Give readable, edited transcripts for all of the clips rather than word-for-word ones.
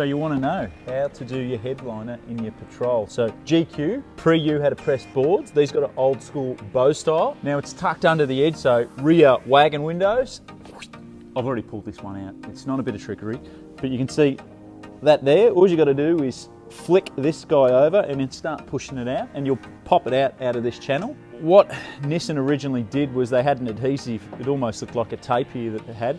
So you want to know how to do your headliner in your Patrol. So GQ, pre-U had to press boards. These got an old school bow style. Now it's tucked under the edge, so rear wagon windows. I've already pulled this one out. It's not a bit of trickery, but you can see that there. All you got to do is flick this guy over and then start pushing it out, and you'll pop it out of this channel. What Nissan originally did was they had an adhesive. It almost looked like a tape here that they had,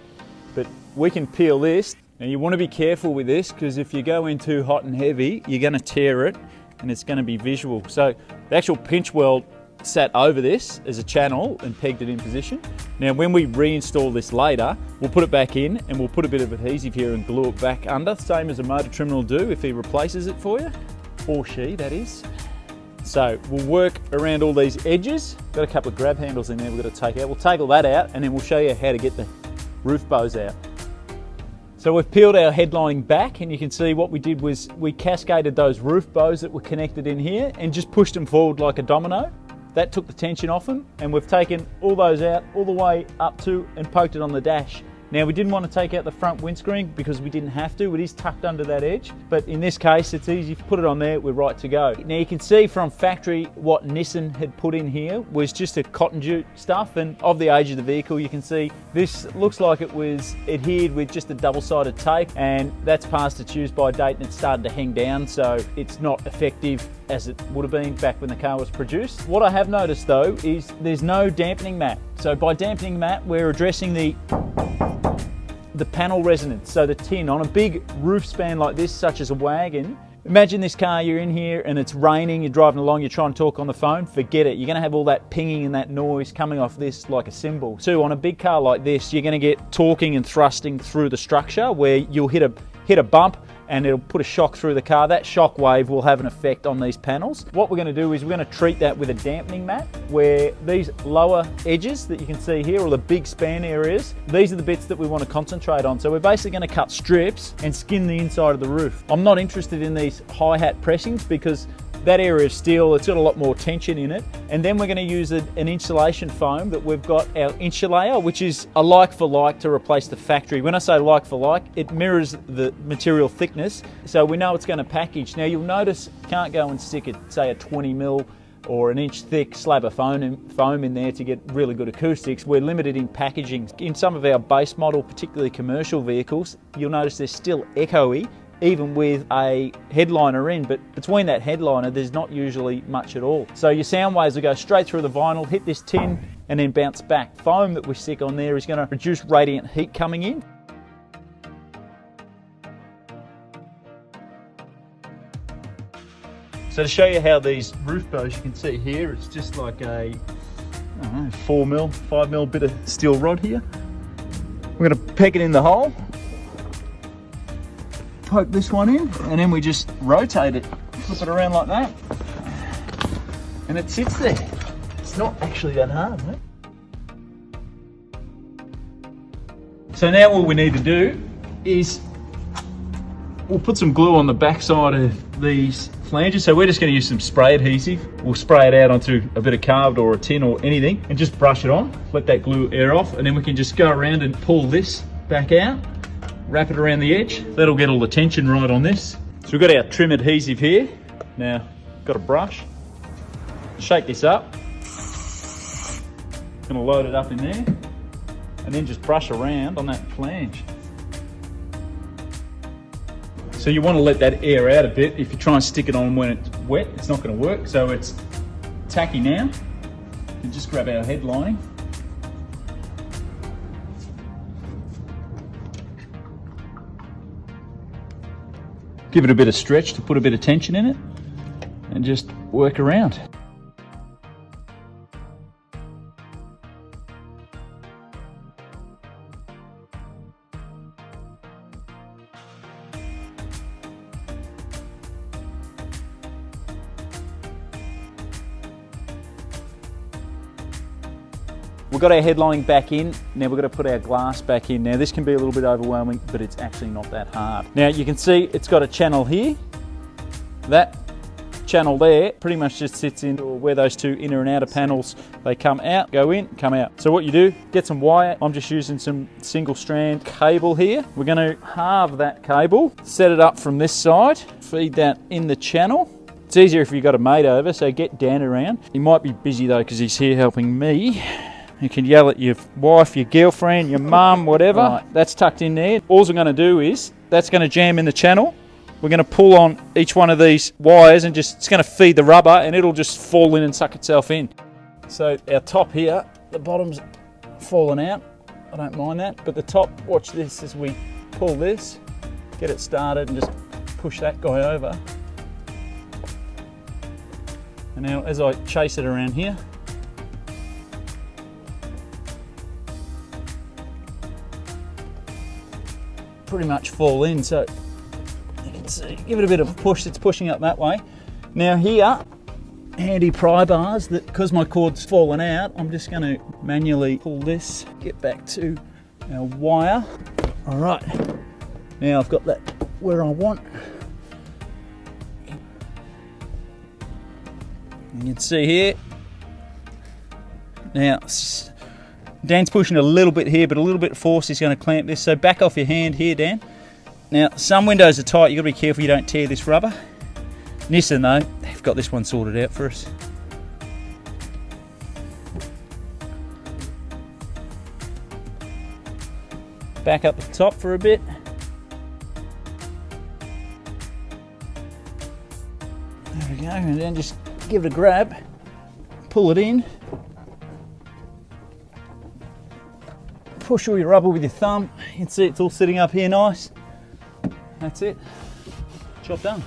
but we can peel this. Now you want to be careful with this, because if you go in too hot and heavy, you're going to tear it and it's going to be visual. So the actual pinch weld sat over this as a channel and pegged it in position. Now when we reinstall this later, we'll put it back in and we'll put a bit of adhesive here and glue it back under, same as a motor trimmer will do if he replaces it for you, or she, that is. So we'll work around all these edges. Got a couple of grab handles in there we've got to take out. We'll take all that out and then we'll show you how to get the roof bows out. So we've peeled our headlining back, and you can see what we did was we cascaded those roof bows that were connected in here and just pushed them forward like a domino. That took the tension off them, and we've taken all those out all the way up to and poked it on the dash. Now we didn't want to take out the front windscreen because we didn't have to. It is tucked under that edge, but in this case it's easy. Put it on there, we're right to go. Now you can see from factory what Nissan had put in here was just a cotton jute stuff, and of the age of the vehicle you can see this looks like it was adhered with just a double-sided tape, and that's past its use by date and it's started to hang down, so it's not effective as it would have been back when the car was produced. What I have noticed though is there's no dampening mat. So by dampening mat we're addressing the panel resonance, so the tin on a big roof span like this, such as a wagon. Imagine this car, you're in here and it's raining, you're driving along, you're trying to talk on the phone, forget it. You're going to have all that pinging and that noise coming off this like a cymbal. So on a big car like this, you're going to get torquing and thrusting through the structure where you'll hit a bump and it'll put a shock through the car. That shock wave will have an effect on these panels. What we're going to do is we're going to treat that with a dampening mat, where these lower edges that you can see here, or the big span areas, these are the bits that we want to concentrate on. So we're basically going to cut strips and skin the inside of the roof. I'm not interested in these hi-hat pressings because that area of steel, it's got a lot more tension in it. And then we're going to use an insulation foam that we've got our insulator, which is a like for like to replace the factory. When I say like for like, it mirrors the material thickness, so we know it's going to package. Now you'll notice you can't go and stick say a 20 mil or an inch thick slab of foam in there to get really good acoustics. We're limited in packaging. In some of our base model, particularly commercial vehicles, you'll notice they're still echoey, even with a headliner in, but between that headliner there's not usually much at all. So your sound waves will go straight through the vinyl, hit this tin and then bounce back. Foam that we stick on there is going to reduce radiant heat coming in. So to show you how these roof bows, you can see here, it's just like a, I don't know, 4 mil, 5 mil bit of steel rod here. We're going to peg it in the hole, poke this one in, and then we just rotate it, flip it around like that, and it sits there. It's not actually that hard, mate. So now all we need to do is we'll put some glue on the back side of these flanges. So we're just going to use some spray adhesive. We'll spray it out onto a bit of carved or a tin or anything and just brush it on, let that glue air off, and then we can just go around and pull this back out, wrap it around the edge. That'll get all the tension right on this. So we've got our trim adhesive here. Now, got a brush. Shake this up. Gonna load it up in there and then just brush around on that flange. So you want to let that air out a bit. If you try and stick it on when it's wet, it's not going to work. So it's tacky now. And just grab our headlining. Give it a bit of stretch to put a bit of tension in it and just work around. We've got our headlining back in, now we've got to put our glass back in. Now this can be a little bit overwhelming, but it's actually not that hard. Now you can see it's got a channel here. That channel there pretty much just sits into where those two inner and outer panels, they come out, go in, come out. So what you do, get some wire. I'm just using some single strand cable here. We're going to halve that cable, set it up from this side, feed that in the channel. It's easier if you've got a mate over, so get Dan around. He might be busy though because he's here helping me. You can yell at your wife, your girlfriend, your mum, whatever. Right, that's tucked in there. All we're going to do is, that's going to jam in the channel. We're going to pull on each one of these wires and just, it's going to feed the rubber and it'll just fall in and suck itself in. So our top here, the bottom's fallen out. I don't mind that, but the top, watch this as we pull this, get it started and just push that guy over. And now as I chase it around here, pretty much fall in, so you can see, give it a bit of a push, it's pushing up that way. Now here, handy pry bars, that because my cord's fallen out, I'm just going to manually pull this, get back to our wire. All right, now I've got that where I want. You can see here, now Dan's pushing a little bit here, but a little bit of force is going to clamp this, so back off your hand here, Dan. Now, some windows are tight, you've got to be careful you don't tear this rubber. Nissan though, they've got this one sorted out for us. Back up the top for a bit. There we go, and then just give it a grab, pull it in. Push all your rubber with your thumb. You can see it's all sitting up here nice. That's it. Job done.